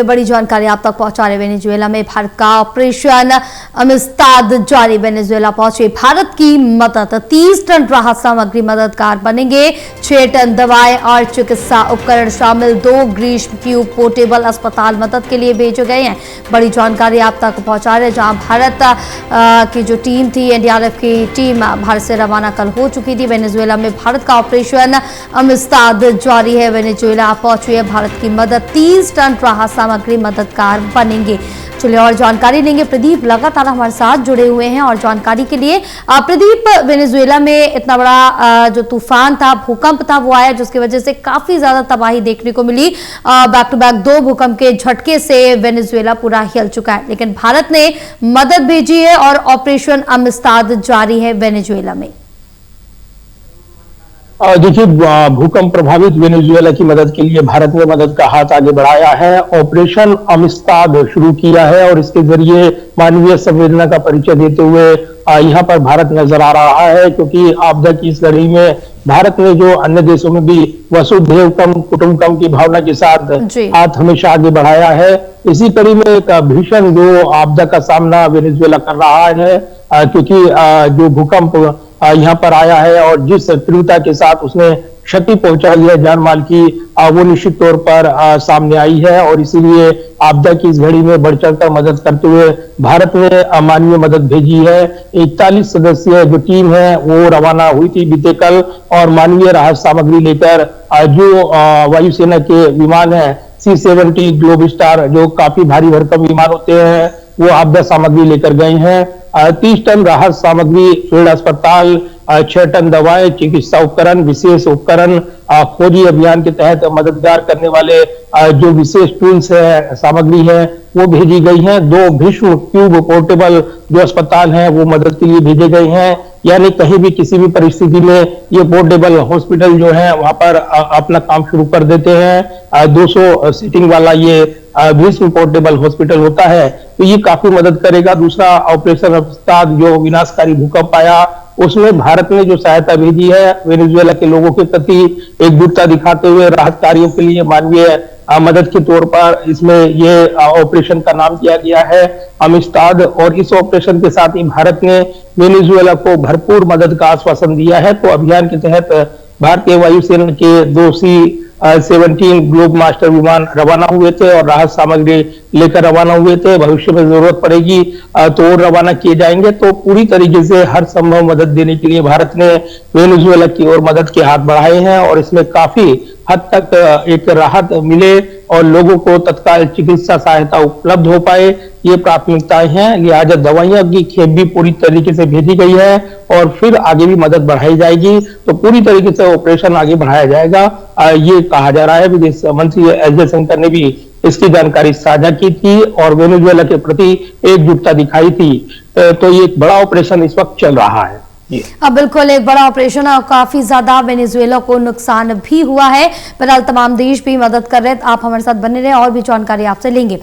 बड़ी जानकारी आप तक पहुंचा रहे। वेनेजुएला में भारत का ऑपरेशन अमिस्ताद जारी। वेनेजुएला पहुंचे भारत की मदद। 30 टन राहत सामग्री मददगार बनेंगे। 6 टन दवाएं और चिकित्सा उपकरण शामिल 2 ग्रीष्म ट्यूब पोर्टेबल अस्पताल मदद के लिए भेजे गए हैं। बड़ी जानकारी आप तक पहुंचा रहे, जहां भारत की जो टीम थी, एनडीआरएफ की टीम भारत से रवाना कल हो चुकी थी। वेनेजुएला में भारत का ऑपरेशन अमिस्ताद जारी है। वेनेजुएला पहुंची है भारत की मदद। 30 टन राहत सामग्री मददगार बनेंगे। चलिए और जानकारी लेंगे। प्रदीप लगातार हमारे साथ जुड़े हुए हैं और जानकारी के लिए। प्रदीप, वेनेजुएला में इतना बड़ा जो तूफान था, भूकंप था, वो आया जिसकी वजह से काफी ज्यादा तबाही देखने को मिली। बैक टू बैक 2 भूकंप के झटके से वेनेजुएला पूरा हिल चुका है, लेकिन भारत ने मदद भेजी है और ऑपरेशन अमिस्ताद जारी है वेनेजुएला में। देखिए, भूकंप प्रभावित वेनेजुएला की मदद के लिए भारत ने मदद का हाथ आगे बढ़ाया है। ऑपरेशन अमिस्ताद शुरू किया है और इसके जरिए मानवीय संवेदना का परिचय देते हुए यहाँ पर भारत नजर आ रहा है, क्योंकि आपदा की इस लड़ाई में भारत ने जो अन्य देशों में भी वसुधैव कुटुंबकम की भावना के साथ हाथ हमेशा आगे बढ़ाया है। इसी कड़ी में एक भीषण जो आपदा का सामना वेनेजुएला कर रहा है, क्योंकि जो भूकंप यहाँ पर आया है और जिस तीव्रता के साथ उसने क्षति पहुंचाई है जान माल की, वो निश्चित तौर पर सामने आई है। और इसीलिए आपदा की इस घड़ी में बढ़ चढ़कर मदद करते हुए भारत ने मानवीय मदद भेजी है। 41 सदस्यीय जो टीम है वो रवाना हुई थी बीते कल, और मानवीय राहत सामग्री लेकर जो वायुसेना के विमान है C-70 ग्लोब स्टार, जो काफी भारी भरकम विमान होते हैं, वो आपदा सामग्री लेकर गए हैं। 30 टन राहत सामग्री, फील्ड अस्पताल, 6 टन दवाएं, चिकित्सा उपकरण, विशेष उपकरण, खोजी अभियान के तहत मददगार करने वाले जो विशेष टूल्स है, सामग्री है, वो भेजी गई हैं। 2 भीष्म ट्यूब पोर्टेबल जो अस्पताल हैं वो मदद के लिए भेजे गए हैं। यानी कहीं भी किसी भी परिस्थिति में ये पोर्टेबल हॉस्पिटल जो है वहां पर अपना काम शुरू कर देते हैं। 200 सीटिंग वाला ये भीष्म पोर्टेबल हॉस्पिटल होता है, तो ये काफी मदद करेगा। दूसरा, ऑपरेशन अमिस्ताद जो विनाशकारी भूकंप आया, उसमें भारत ने जो सहायता भेजी है वेनेजुएला के लोगों के प्रति एकजुटता दिखाते हुए राहत कार्यों के लिए मानवीय मदद के तौर पर इसमें ये ऑपरेशन का नाम दिया गया है अमिस्ताद। और इस ऑपरेशन के साथ ही भारत ने वेनेजुएला को भरपूर मदद का आश्वासन दिया है। तो अभियान के तहत भारतीय वायुसेना के 2 C-17 ग्लोब मास्टर विमान रवाना हुए थे और राहत सामग्री लेकर रवाना हुए थे। भविष्य में जरूरत पड़ेगी तो और रवाना किए जाएंगे। तो पूरी तरीके से हर संभव मदद देने के लिए भारत ने वेनेजुएला की ओर मदद के हाथ बढ़ाए हैं, और इसमें काफी हद तक एक राहत मिले और लोगों को तत्काल चिकित्सा सहायता उपलब्ध हो पाए, ये प्राथमिकताएं हैं। लिहाजा दवाइयां की खेप भी पूरी तरीके से भेजी गई है और फिर आगे भी मदद बढ़ाई जाएगी। तो पूरी तरीके से ऑपरेशन आगे बढ़ाया जाएगा, ये कहा जा रहा है। विदेश मंत्री एस जयशंकर ने भी इसकी जानकारी साझा की थी और वेनेजुएला के प्रति एकजुटता दिखाई थी। तो ये एक बड़ा ऑपरेशन इस वक्त चल रहा है। अब बिल्कुल एक बड़ा ऑपरेशन और काफी ज्यादा वेनेजुएला को नुकसान भी हुआ है। फिलहाल तमाम देश भी मदद कर रहे हैं। आप हमारे साथ बने रहे और भी जानकारी आपसे लेंगे।